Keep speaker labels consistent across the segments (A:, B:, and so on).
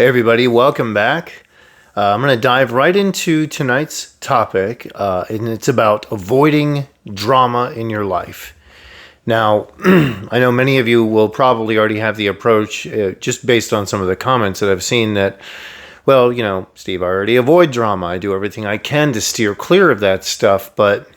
A: Hey everybody, welcome back. I'm going to dive right into tonight's topic, and it's about avoiding drama in your life. Now, I know many of you will probably already have the approach, just based on some of the comments that I've seen that, well, Steve, I already avoid drama. I do everything I can to steer clear of that stuff, but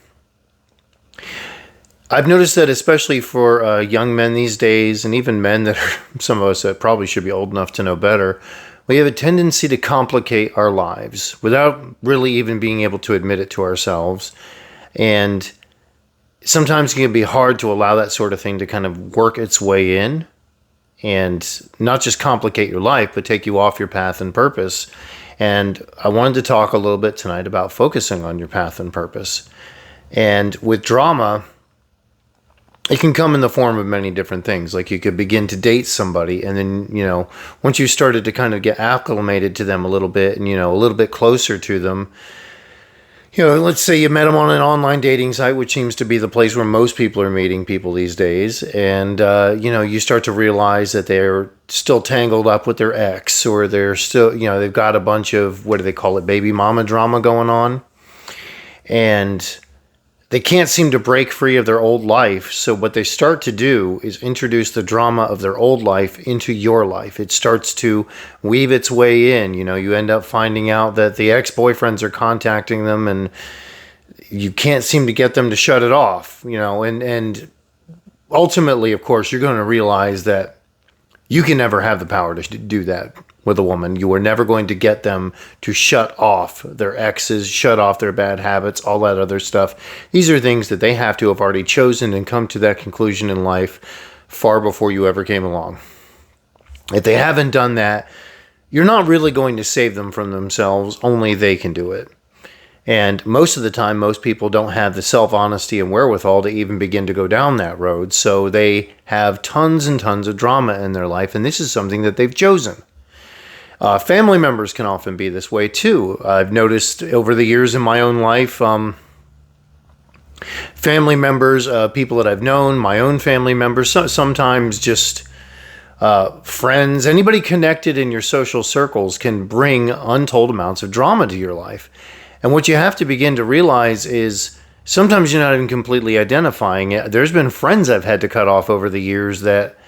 A: I've noticed that especially for young men these days, and even men that are some of us that probably should be old enough to know better, we have a tendency to complicate our lives without really even being able to admit it to ourselves. And sometimes it can be hard to allow that sort of thing to kind of work its way in and not just complicate your life, but take you off your path and purpose. And I wanted to talk a little bit tonight about focusing on your path and purpose. And with drama, it can come in the form of many different things. Like you could begin to date somebody, and then, once you started to kind of get acclimated to them a little bit and, a little bit closer to them, let's say you met them on an online dating site, which seems to be the place where most people are meeting people these days. And, you start to realize that they're still tangled up with their ex, or they're still, they've got a bunch of, what do they call it, baby mama drama going on. And they can't seem to break free of their old life. So what they start to do is introduce the drama of their old life into your life. It starts to weave its way in. You end up finding out that the ex-boyfriends are contacting them and you can't seem to get them to shut it off, and ultimately, of course, you're going to realize that you can never have the power to do that with a woman. You are never going to get them to shut off their exes, shut off their bad habits, all that other stuff. These are things that they have to have already chosen and come to that conclusion in life far before you ever came along. If they haven't done that, you're not really going to save them from themselves. Only they can do it. And most of the time, most people don't have the self-honesty and wherewithal to even begin to go down that road. So they have tons and tons of drama in their life, and this is something that they've chosen. Family members can often be this way too. I've noticed over the years in my own life, family members, people that I've known, my own family members, sometimes just friends, anybody connected in your social circles can bring untold amounts of drama to your life. And what you have to begin to realize is sometimes you're not even completely identifying it. There's been friends I've had to cut off over the years that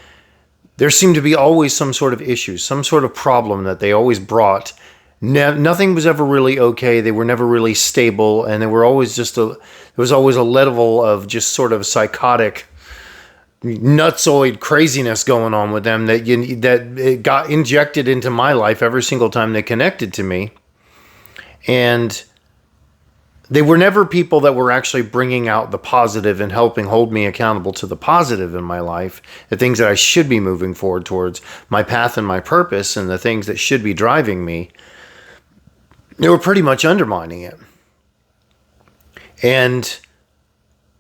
A: there seemed to be always some sort of issue, some sort of problem that they always brought. Nothing was ever really okay. They were never really stable, and there was always a level of just sort of psychotic, nutsoid craziness going on with them that it got injected into my life every single time they connected to me. And they were never people that were actually bringing out the positive and helping hold me accountable to the positive in my life, the things that I should be moving forward towards, my path and my purpose, and the things that should be driving me. They were pretty much undermining it. And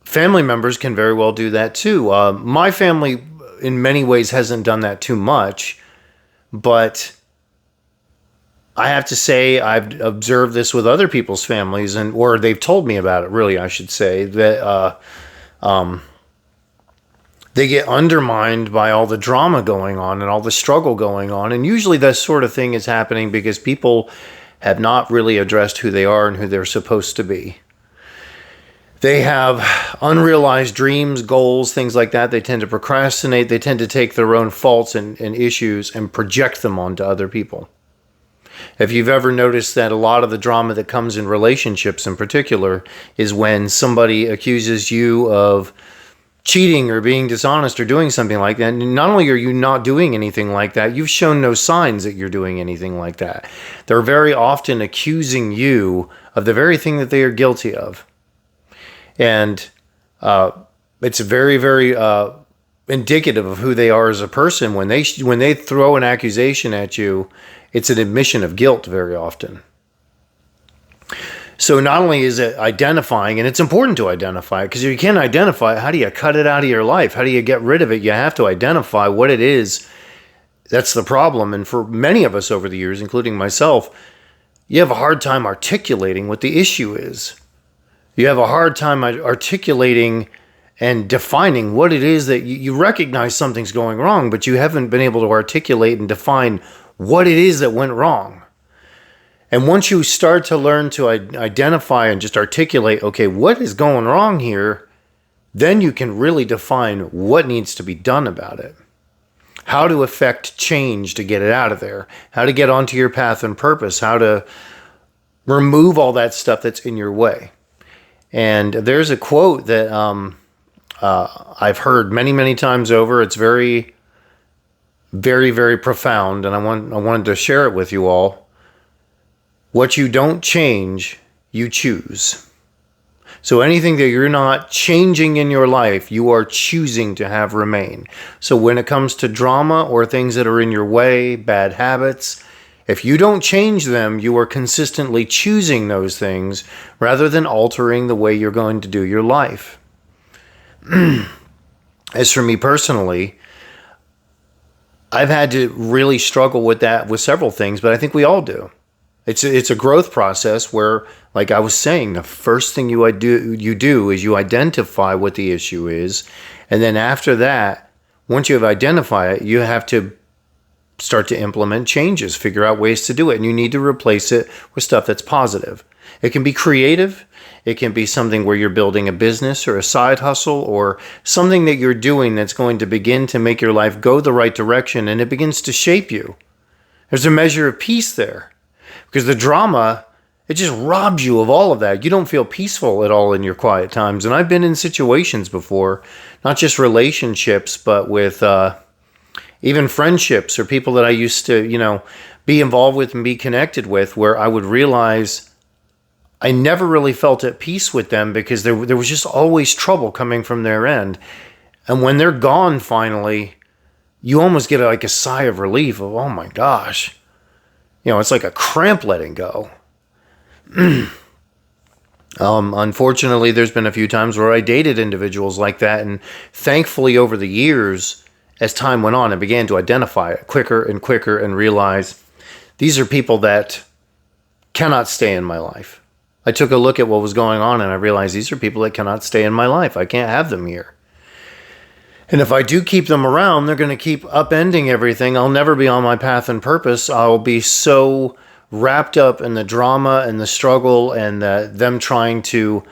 A: family members can very well do that too. My family, in many ways, hasn't done that too much, but I have to say I've observed this with other people's families, or they've told me about it, really, I should say, that they get undermined by all the drama going on and all the struggle going on. And usually that sort of thing is happening because people have not really addressed who they are and who they're supposed to be. They have unrealized dreams, goals, things like that. They tend to procrastinate. They tend to take their own faults and issues and project them onto other people. If you've ever noticed that a lot of the drama that comes in relationships in particular is when somebody accuses you of cheating or being dishonest or doing something like that. And not only are you not doing anything like that, you've shown no signs that you're doing anything like that. They're very often accusing you of the very thing that they are guilty of. And it's very, very indicative of who they are as a person. When they throw an accusation at you, it's an admission of guilt very often. So not only is it identifying, and it's important to identify it, because if you can't identify it, how do you cut it out of your life? How do you get rid of it? You have to identify what it is that's the problem. And for many of us over the years, including myself, you have a hard time articulating what the issue is. You have a hard time articulating and defining what it is that you recognize something's going wrong, but you haven't been able to articulate and define what it is that went wrong. And once you start to learn to identify and just articulate, okay, what is going wrong here, then you can really define what needs to be done about it. How to affect change to get it out of there. How to get onto your path and purpose. How to remove all that stuff that's in your way. And there's a quote that I've heard many, many times over. It's very, very, very profound, and I wanted to share it with you all. What you don't change, you choose. So anything that you're not changing in your life, you are choosing to have remain. So when it comes to drama or things that are in your way, bad habits, if you don't change them, you are consistently choosing those things rather than altering the way you're going to do your life. As for me personally, I've had to really struggle with that with several things, but I think we all do. It's a growth process where, like I was saying, the first thing you do is you identify what the issue is. And then after that, once you have identified it, you have to start to implement changes, figure out ways to do it. And you need to replace it with stuff that's positive. It can be creative. It can be something where you're building a business or a side hustle or something that you're doing that's going to begin to make your life go the right direction, and it begins to shape you. There's a measure of peace there. Because the drama, it just robs you of all of that. You don't feel peaceful at all in your quiet times. And I've been in situations before, not just relationships, but with even friendships or people that I used to, be involved with and be connected with, where I would realize I never really felt at peace with them because there was just always trouble coming from their end. And when they're gone finally, you almost get like a sigh of relief of, oh my gosh. It's like a cramp letting go. Unfortunately, there's been a few times where I dated individuals like that. And thankfully, over the years, as time went on, I began to identify it quicker and quicker and realize these are people that cannot stay in my life. I took a look at what was going on and I realized these are people that cannot stay in my life. I can't have them here. And if I do keep them around, they're going to keep upending everything. I'll never be on my path and purpose. I'll be so wrapped up in the drama and the struggle and them trying to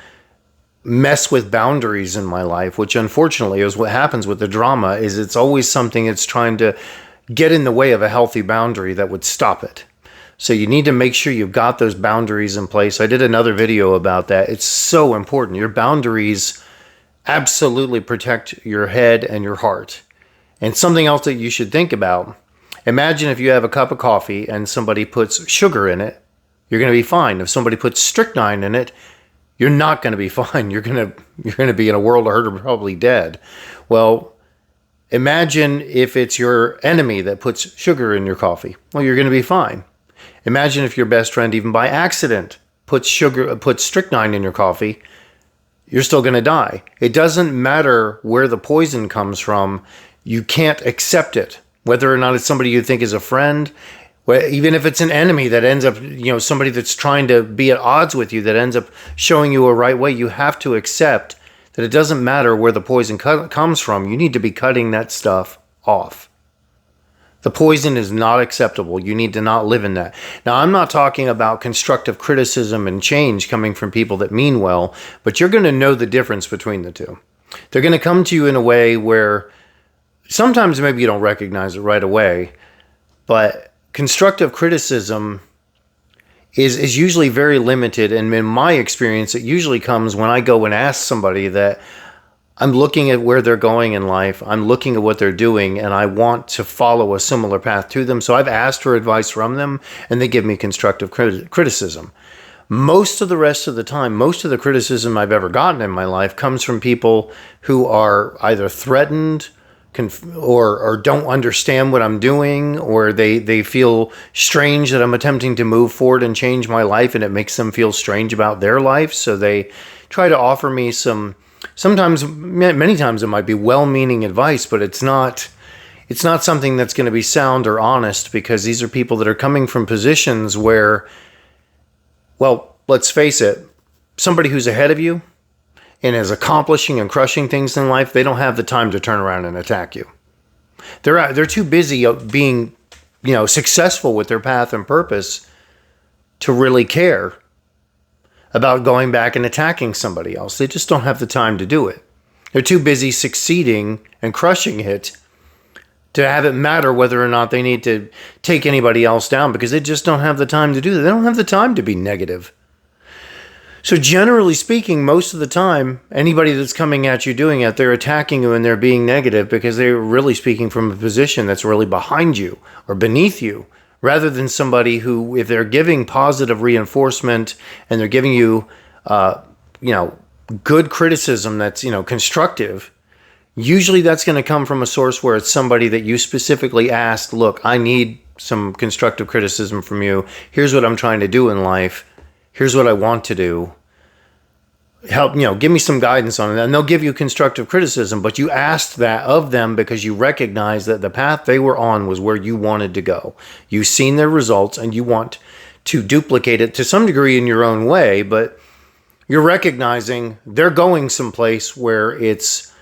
A: mess with boundaries in my life, which unfortunately is what happens with the drama, is it's always something that's trying to get in the way of a healthy boundary that would stop it. So you need to make sure you've got those boundaries in place. I did another video about that. It's so important. Your boundaries absolutely protect your head and your heart. And something else that you should think about, imagine if you have a cup of coffee and somebody puts sugar in it, you're going to be fine. If somebody puts strychnine in it, you're not going to be fine. You're going to be in a world of hurt or probably dead. Well, imagine if it's your enemy that puts sugar in your coffee. Well, you're going to be fine. Imagine if your best friend, even by accident, puts strychnine in your coffee. You're still going to die. It doesn't matter where the poison comes from. You can't accept it. Whether or not it's somebody you think is a friend, even if it's an enemy that ends up, somebody that's trying to be at odds with you that ends up showing you a right way, you have to accept that it doesn't matter where the poison comes from. You need to be cutting that stuff off. The poison is not acceptable. You need to not live in that. Now, I'm not talking about constructive criticism and change coming from people that mean well, but you're going to know the difference between the two. They're going to come to you in a way where sometimes maybe you don't recognize it right away, but constructive criticism is usually very limited. And in my experience, it usually comes when I go and ask somebody that I'm looking at where they're going in life. I'm looking at what they're doing, and I want to follow a similar path to them. So I've asked for advice from them, and they give me constructive criticism. Most of the rest of the time, most of the criticism I've ever gotten in my life comes from people who are either threatened or don't understand what I'm doing, or they feel strange that I'm attempting to move forward and change my life, and it makes them feel strange about their life. So they try to offer me sometimes, many times it might be well-meaning advice, but it's not something that's going to be sound or honest, because these are people that are coming from positions where, well, let's face it, somebody who's ahead of you and is accomplishing and crushing things in life, they don't have the time to turn around and attack you. They're too busy being successful with their path and purpose to really care about going back and attacking somebody else. They just don't have the time to do it. They're too busy succeeding and crushing it to have it matter whether or not they need to take anybody else down, because they just don't have the time to do that. They don't have the time to be negative. So generally speaking, most of the time, anybody that's coming at you doing it, they're attacking you and they're being negative because they're really speaking from a position that's really behind you or beneath you, rather than somebody who, if they're giving positive reinforcement and they're giving you, good criticism that's, constructive, usually that's going to come from a source where it's somebody that you specifically asked, look, I need some constructive criticism from you. Here's what I'm trying to do in life. Here's what I want to do. Help, give me some guidance on it. And they'll give you constructive criticism, but you asked that of them because you recognize that the path they were on was where you wanted to go. You've seen their results and you want to duplicate it to some degree in your own way, but you're recognizing they're going someplace where it's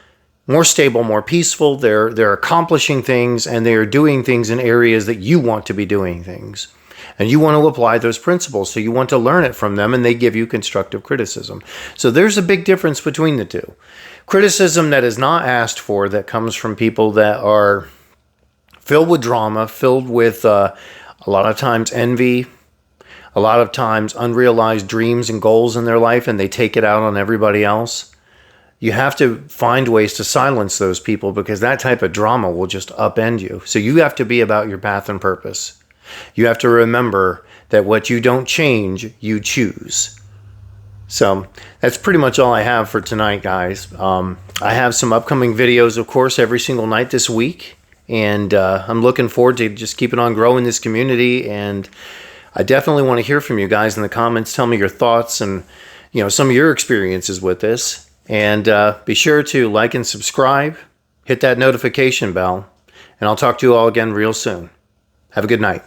A: more stable, more peaceful. They're accomplishing things and they're doing things in areas that you want to be doing things. And you want to apply those principles. So you want to learn it from them and they give you constructive criticism. So there's a big difference between the two. Criticism that is not asked for, that comes from people that are filled with drama, filled with a lot of times envy, a lot of times unrealized dreams and goals in their life, and they take it out on everybody else. You have to find ways to silence those people because that type of drama will just upend you. So you have to be about your path and purpose. You have to remember that what you don't change, you choose. So that's pretty much all I have for tonight, guys. I have some upcoming videos, of course, every single night this week. And I'm looking forward to just keeping on growing this community. And I definitely want to hear from you guys in the comments. Tell me your thoughts and some of your experiences with this. And be sure to like and subscribe. Hit that notification bell. And I'll talk to you all again real soon. Have a good night.